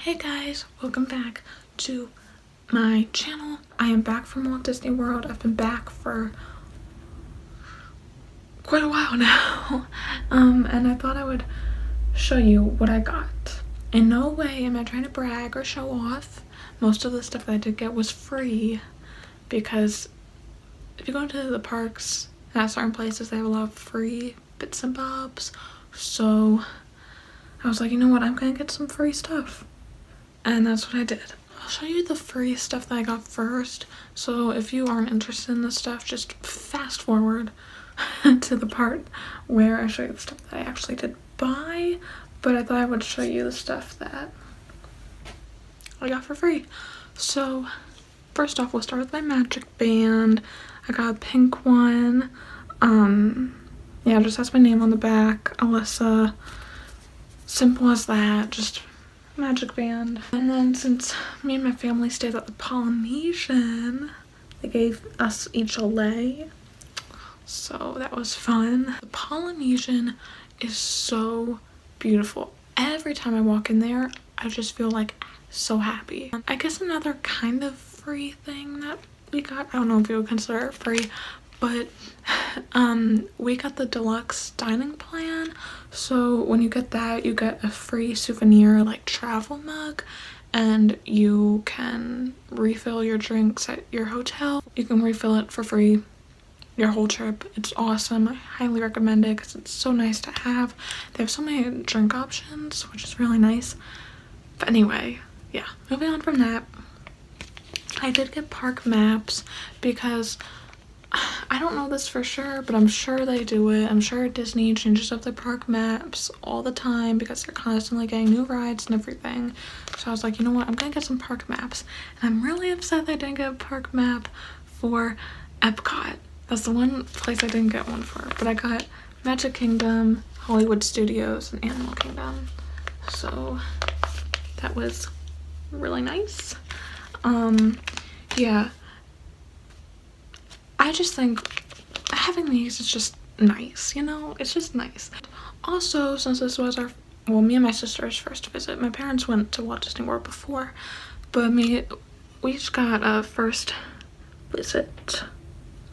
Hey guys, welcome back to my channel. I am back from Walt Disney World. I've been back for quite a while now. And I thought I would show you what I got. In no way am I trying to brag or show off. Most of the stuff that I did get was free because if you go to the parks at certain places, they have a lot of free bits and bobs. So I was like, you know what, I'm gonna get some free stuff. And that's what I did. I'll show you the free stuff that I got first. So if you aren't interested in this stuff, just fast forward to the part where I show you the stuff that I actually did buy. But I thought I would show you the stuff that I got for free. So first off, we'll start with my magic band. I got a pink one. Yeah, it just has my name on the back, Alyssa. Simple as that, just magic band. And then since me and my family stayed at the Polynesian, they gave us each a lei, so that was fun. The Polynesian is so beautiful. Every time I walk in there, I just feel like so happy. I guess another kind of free thing that we got, I don't know if you would consider it free, but we got the deluxe dining plan. So when you get that, you get a free souvenir like travel mug, and you can refill your drinks at your hotel. You can refill it for free your whole trip. It's awesome. I highly recommend it because it's so nice to have. They have so many drink options, which is really nice. But anyway, yeah, moving on from that, I did get park maps because I don't know this for sure, but I'm sure they do it. I'm sure Disney changes up their park maps all the time because they're constantly getting new rides and everything. So I was like, you know what, I'm gonna get some park maps. And I'm really upset that I didn't get a park map for Epcot. That's the one place I didn't get one for. But I got Magic Kingdom, Hollywood Studios, and Animal Kingdom. So that was really nice. Yeah. I just think having these is just nice, you know? It's just nice. Also, since this was me and my sister's first visit, my parents went to Walt Disney World before, but we each got a first visit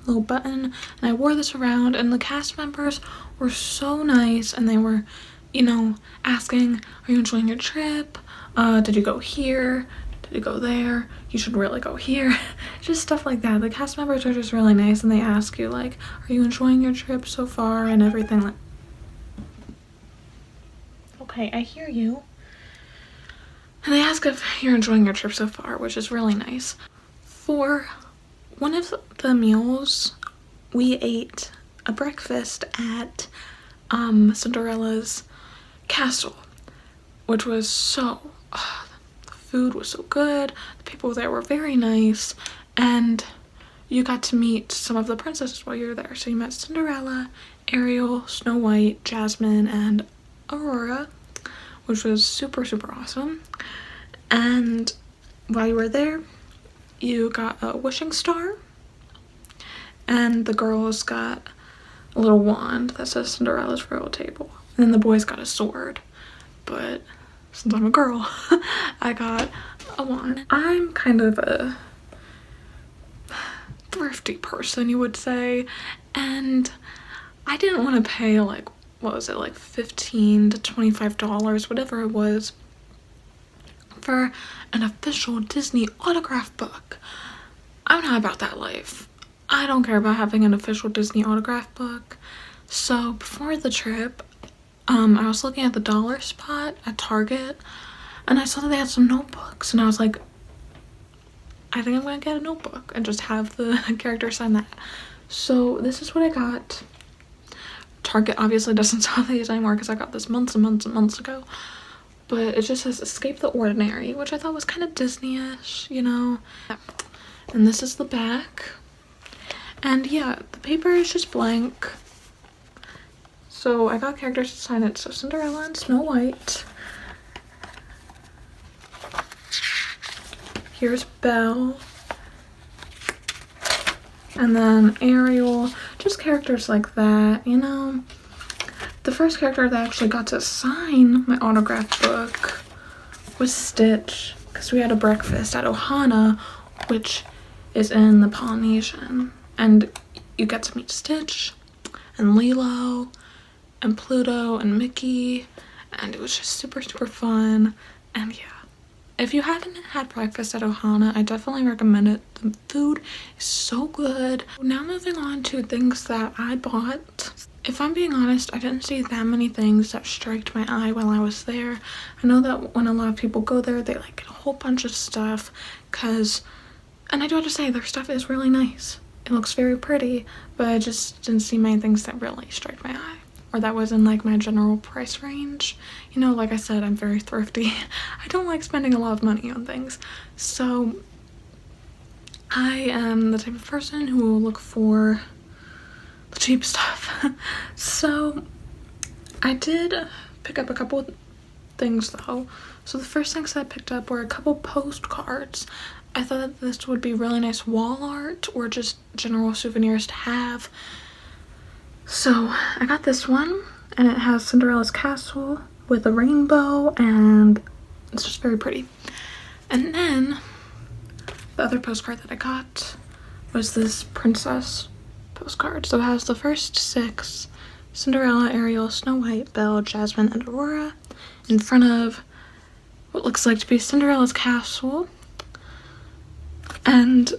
little button, and I wore this around, and the cast members were so nice, and they were, you know, asking, are you enjoying your trip? Did you go here? Did you go there? You should really go here. Just stuff like that. The cast members are just really nice, and they ask you like, are you enjoying your trip so far, and everything like. Okay, I hear you. And they ask if you're enjoying your trip so far, which is really nice. For one of the meals, we ate a breakfast at Cinderella's castle, which was so food was so good, the people there were very nice, and you got to meet some of the princesses while you were there. So you met Cinderella, Ariel, Snow White, Jasmine, and Aurora, which was super, super awesome. And while you were there, you got a wishing star, and the girls got a little wand that says Cinderella's Royal Table, and then the boys got a sword. But since I'm a girl, I got a wand. I'm kind of a thrifty person, you would say, and I didn't want to pay like, what was it, like $15 to $25, whatever it was, for an official Disney autograph book. I'm not about that life. I don't care about having an official Disney autograph book. So before the trip, I was looking at the dollar spot at Target, and I saw that they had some notebooks, and I was like, I think I'm gonna get a notebook and just have the character sign that. So this is what I got. Target obviously doesn't sell these anymore because I got this months and months and months ago, but it just says Escape the Ordinary, which I thought was kind of Disney-ish, you know. And this is the back, and yeah, the paper is just blank. So I got characters to sign it. So Cinderella and Snow White. Here's Belle. And then Ariel. Just characters like that, you know. The first character that actually got to sign my autograph book was Stitch, because we had a breakfast at Ohana, which is in the Polynesian, and you get to meet Stitch and Lilo and Pluto and Mickey, and it was just super fun. And yeah, if you haven't had breakfast at Ohana, I definitely recommend it. The food is so good. Now moving on to things that I bought. If I'm being honest, I didn't see that many things that struck my eye while I was there. I know that when a lot of people go there, they like get a whole bunch of stuff, and I do have to say, their stuff is really nice. It looks very pretty, but I just didn't see many things that really struck my eye, or that was in like my general price range. You know, like I said, I'm very thrifty. I don't like spending a lot of money on things. So I am the type of person who will look for the cheap stuff. So I did pick up a couple of things though. So the first things I picked up were a couple postcards. I thought this would be really nice wall art or just general souvenirs to have. So I got this one, and it has Cinderella's castle with a rainbow, and it's just very pretty. And then the other postcard that I got was this princess postcard. So it has the first 6, Cinderella, Ariel, Snow White, Belle, Jasmine, and Aurora, in front of what looks like to be Cinderella's castle. And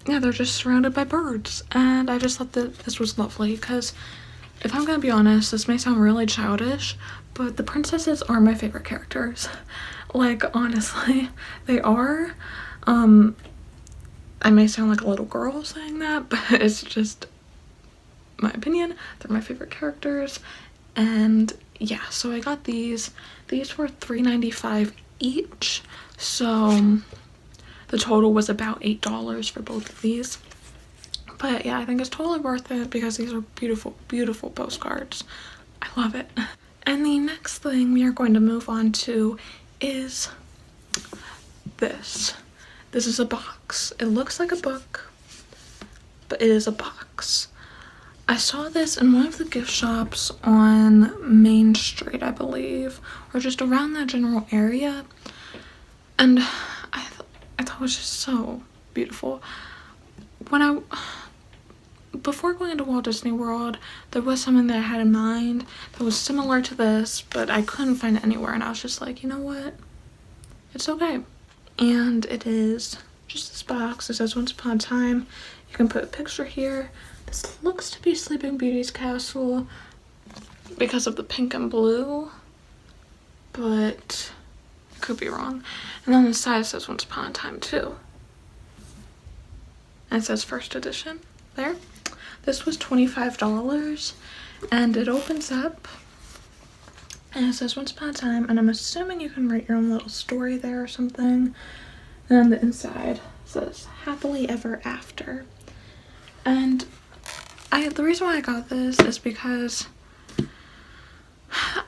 yeah, they're just surrounded by birds, and I just thought that this was lovely, because if I'm gonna be honest, this may sound really childish, but the princesses are my favorite characters. Like, honestly, they are. I may sound like a little girl saying that, but it's just my opinion. They're my favorite characters. And yeah, so I got these. These were $3.95 each, so the total was about $8 for both of these. But yeah, I think it's totally worth it because these are beautiful postcards. I love it. And the next thing we are going to move on to is this. This is a box. It looks like a book, but it is a box. I saw this in one of the gift shops on Main Street, I believe, or just around that general area. And I thought it was just so beautiful. Before going into Walt Disney World, there was something that I had in mind that was similar to this, but I couldn't find it anywhere, and I was just like, you know what? It's okay. And it is just this box. It says Once Upon a Time. You can put a picture here. This looks to be Sleeping Beauty's castle because of the pink and blue, but could be wrong. And on the side it says Once Upon a Time too. And it says first edition there. This was $25, and it opens up and it says Once Upon a Time, and I'm assuming you can write your own little story there or something. And on the inside says Happily Ever After. And the reason why I got this is because I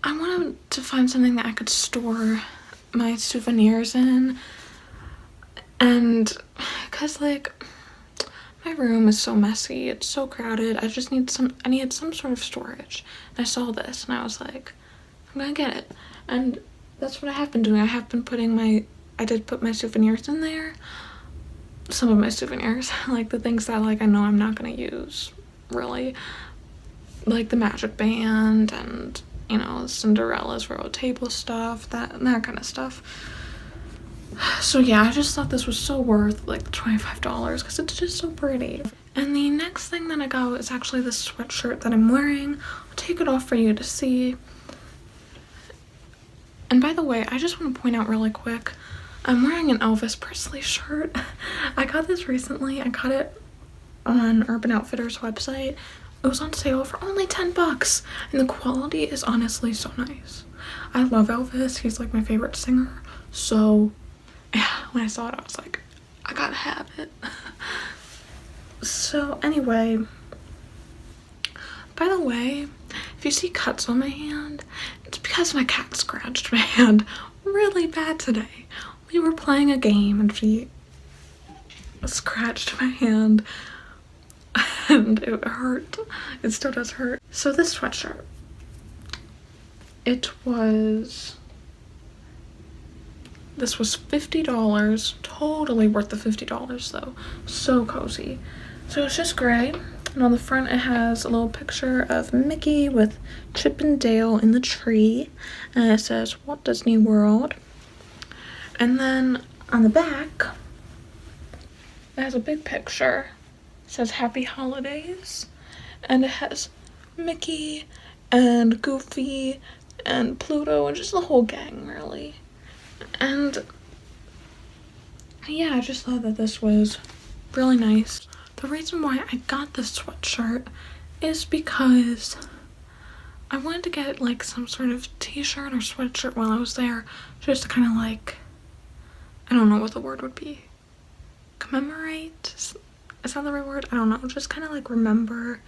wanted to find something that I could store my souvenirs in, and because like my room is so messy, it's so crowded, I needed some sort of storage. And I saw this and I was like, I'm gonna get it. And that's what I have been doing. I did put my souvenirs in there. Some of my souvenirs, like the things that like I know I'm not gonna use really, like the magic band and, you know, Cinderella's royal table stuff, that kind of stuff. So yeah, I just thought this was so worth like the $25 because it's just so pretty. And the next thing that I got is actually this sweatshirt that I'm wearing. I'll take it off for you to see. And by the way, I just want to point out really quick, I'm wearing an Elvis Presley shirt. I got this recently. I got it on Urban Outfitters website. It was on sale for only $10, and the quality is honestly so nice. I love Elvis. He's like my favorite singer. So yeah, when I saw it, I was like, I gotta have it. So anyway, by the way, if you see cuts on my hand, it's because my cat scratched my hand really bad today. We were playing a game and she scratched my hand and it hurt. It still does hurt. So this sweatshirt, it was This was $50. Totally worth the $50 though. So cozy. So it's just gray. And on the front it has a little picture of Mickey with Chip and Dale in the tree. And it says Walt Disney World. And then on the back, it has a big picture. It says Happy Holidays. And it has Mickey and Goofy and Pluto and just the whole gang, really. And yeah, I just thought that this was really nice. The reason why I got this sweatshirt is because I wanted to get like some sort of t-shirt or sweatshirt while I was there, just to kind of like, I don't know what the word would be, commemorate? Is that the right word? I don't know, just kind of like remember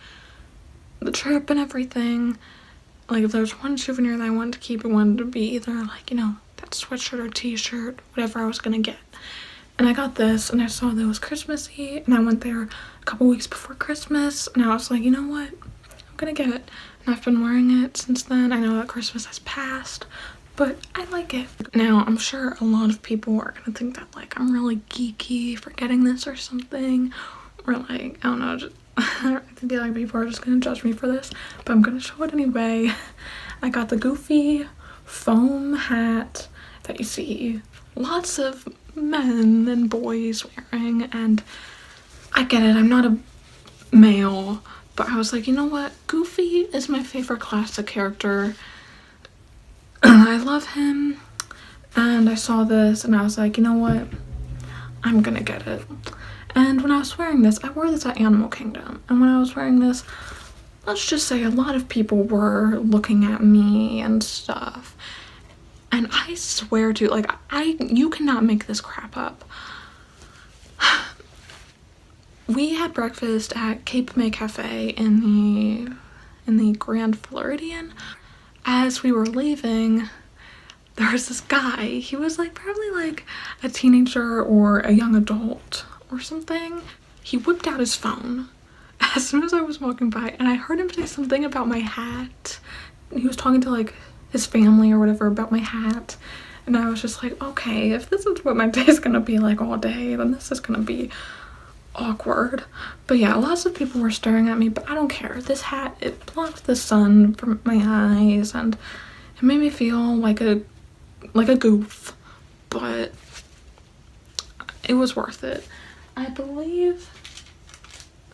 the trip and everything. Like if there's one souvenir that I wanted to keep, it wanted to be either like, you know, that sweatshirt or t-shirt, whatever I was gonna get. And I got this and I saw that it was Christmassy, and I went there a couple weeks before Christmas, and I was like, you know what, I'm gonna get it. And I've been wearing it since then. I know that Christmas has passed, but I like it. Now, I'm sure a lot of people are gonna think that like I'm really geeky for getting this or something, or like, I don't know, just, I feel like people are just gonna judge me for this, but I'm gonna show it anyway. I got the Goofy foam hat that you see lots of men and boys wearing, and I get it, I'm not a male, but I was like, you know what, Goofy is my favorite classic character. I love him, and I saw this and I was like, you know what, I'm gonna get it. And when I was wearing this, I wore this at Animal Kingdom, and when I was wearing this, let's just say a lot of people were looking at me and stuff. And I swear to, like, you cannot make this crap up. We had breakfast at Cape May Cafe in the Grand Floridian. As we were leaving, there was this guy. He was like probably like a teenager or a young adult or something. He whipped out his phone as soon as I was walking by, and I heard him say something about my hat. He was talking to like his family or whatever about my hat, and I was just like, okay, if this is what my day is gonna be like all day, then this is gonna be awkward. But yeah, lots of people were staring at me, but I don't care. This hat, it blocked the sun from my eyes, and it made me feel like a goof, but it was worth it. I believe,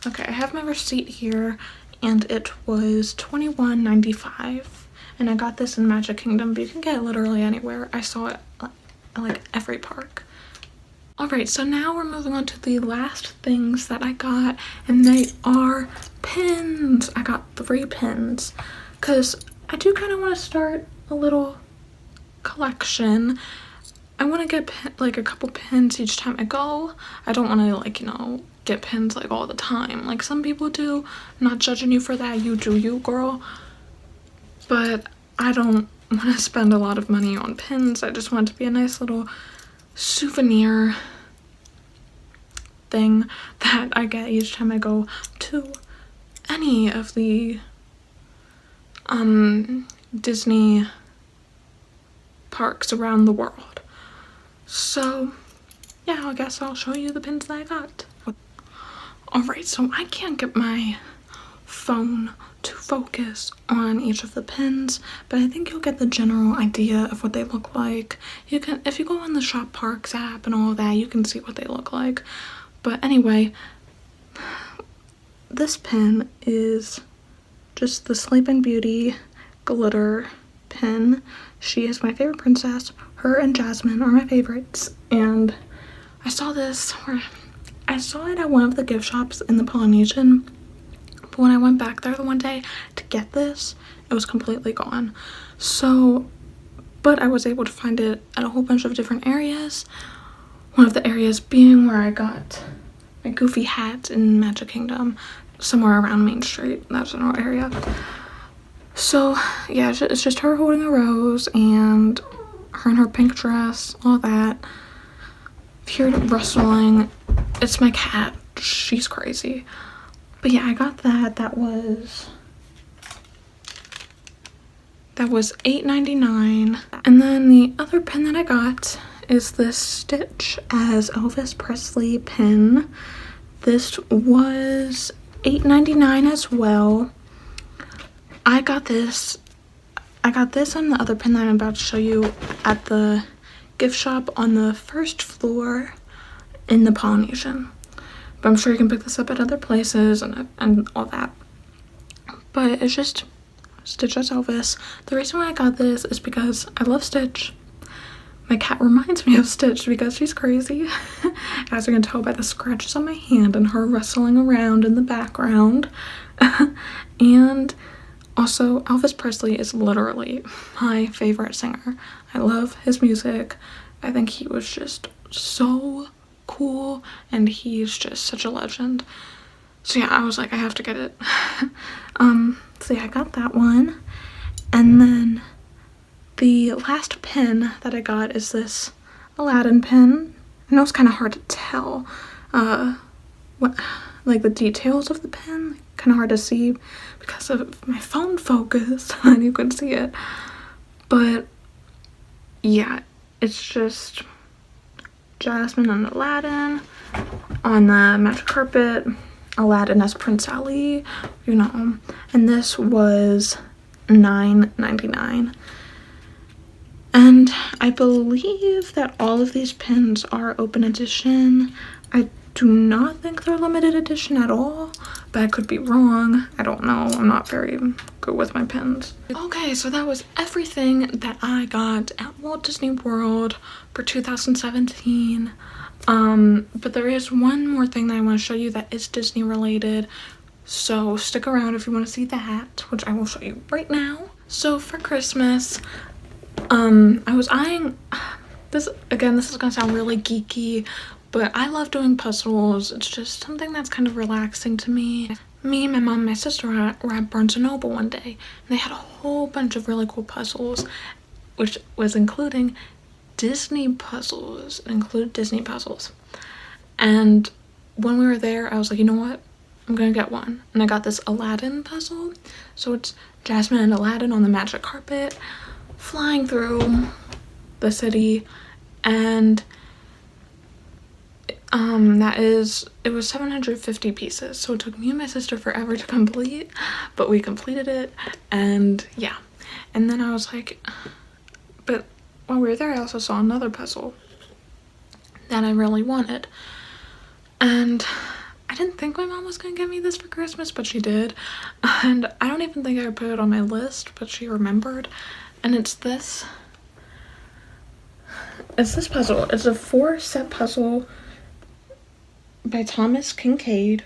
okay, I have my receipt here, and it was $21.95. And I got this in Magic Kingdom, but you can get it literally anywhere. I saw it at like every park. Alright, so now we're moving on to the last things that I got, and they are pins. I got 3 pins, because I do kind of want to start a little collection. I want to get like a couple pins each time I go. I don't want to like, you know, get pins like all the time like some people do. I'm not judging you for that. You do you, girl. But I don't want to spend a lot of money on pins. I just want it to be a nice little souvenir thing that I get each time I go to any of the Disney parks around the world. So yeah, I guess I'll show you the pins that I got. Alright, so I can't get my phone to focus on each of the pins, but I think you'll get the general idea of what they look like. You can, if you go on the Shop Parks app and all of that, you can see what they look like. But anyway, this pin is just the Sleeping Beauty glitter pin. She is my favorite princess. Her and Jasmine are my favorites, and I saw this where I saw it at one of the gift shops in the Polynesian. But when I went back there the one day to get this, it was completely gone. So, but I was able to find it at a whole bunch of different areas. One of the areas being where I got my Goofy hat in Magic Kingdom, somewhere around Main Street. That's an area. So yeah, it's just her holding a rose and her in her pink dress, all that. If you hear it rustling, it's my cat. She's crazy. But yeah, I got that. That was $8.99. And then the other pin that I got is this Stitch as Elvis Presley pin. This was $8.99 as well. I got this and the other pin that I'm about to show you at the gift shop on the first floor in the Polynesian. But I'm sure you can pick this up at other places and all that. But it's just Stitch as Elvis. The reason why I got this is because I love Stitch. My cat reminds me of Stitch because she's crazy. As you can tell by the scratches on my hand and her rustling around in the background. And also, Elvis Presley is literally my favorite singer. I love his music. I think he was just so cool and he's just such a legend. So yeah, I was like, I have to get it. So yeah, I got that one. And then the last pin that I got is this Aladdin pin. I know it's kind of hard to tell what, like, the details of the pin. Kind of hard to see because of my phone focus and you can see it. But yeah, it's just Jasmine and Aladdin on the magic carpet. Aladdin as Prince Ali, you know. And this was $9.99. And I believe that all of these pins are open edition. I do not think they're limited edition at all, but I could be wrong. I don't know. I'm not very good with my pins. Okay, so that was everything that I got at Walt Disney World for 2017. But there is one more thing that I want to show you that is Disney related. So stick around if you want to see that, which I will show you right now. So for Christmas, I was eyeing this. Again, this is gonna sound really geeky, but I love doing puzzles. It's just something that's kind of relaxing to me. Me, my mom, and my sister were at Barnes & Noble one day, and they had a whole bunch of really cool puzzles, which was including Disney puzzles. It included Disney puzzles. And when we were there, I was like, you know what? I'm gonna get one. And I got this Aladdin puzzle. So it's Jasmine and Aladdin on the magic carpet, flying through the city, and it was 750 pieces, so it took me and my sister forever to complete, but we completed it. And yeah, and then I was like, but while we were there I also saw another puzzle that I really wanted, and I didn't think my mom was gonna get me this for Christmas, but she did. And I don't even think I put it on my list, but she remembered. And it's this puzzle. It's a 4-set puzzle by Thomas Kincaid.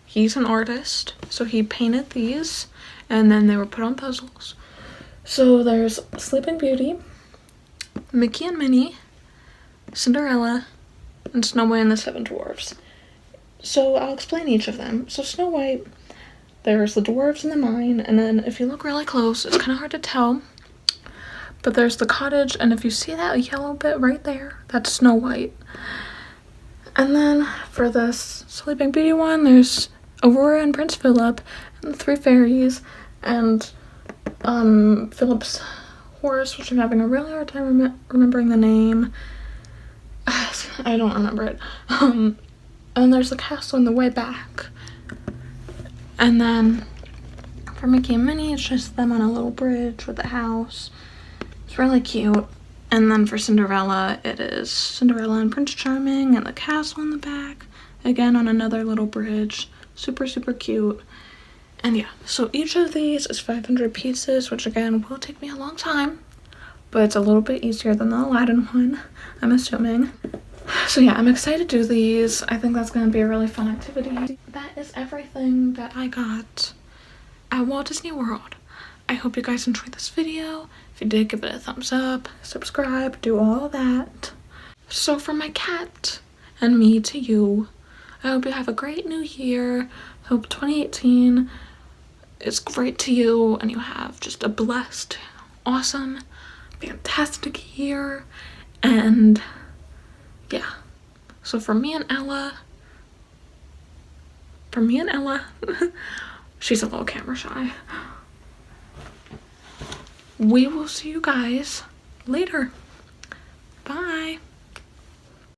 He's an artist, so he painted these and then they were put on puzzles. So there's Sleeping Beauty, Mickey and Minnie, Cinderella, and Snow White and the Seven Dwarfs. So I'll explain each of them. So Snow White, there's the dwarves in the mine, and then if you look really close, it's kind of hard to tell, but there's the cottage, and if you see that yellow bit right there, that's Snow White. And then for this Sleeping Beauty one, there's Aurora and Prince Philip, and the 3 fairies, and Philip's horse, which I'm having a really hard time remembering the name. I don't remember it. And there's the castle in the way back. And then for Mickey and Minnie, it's just them on a little bridge with a house. It's really cute. And then for Cinderella, it is Cinderella and Prince Charming and the castle in the back. Again, on another little bridge. Super, super cute. And yeah, so each of these is 500 pieces, which again will take me a long time, but it's a little bit easier than the Aladdin one, I'm assuming. So yeah, I'm excited to do these. I think that's going to be a really fun activity. That is everything that I got at Walt Disney World. I hope you guys enjoyed this video. If you did, give it a thumbs up, subscribe, do all that. So from my cat and me to you, I hope you have a great new year. I hope 2018 is great to you and you have just a blessed, awesome, fantastic year. And yeah, so for me and Ella, she's a little camera shy. We will see you guys later.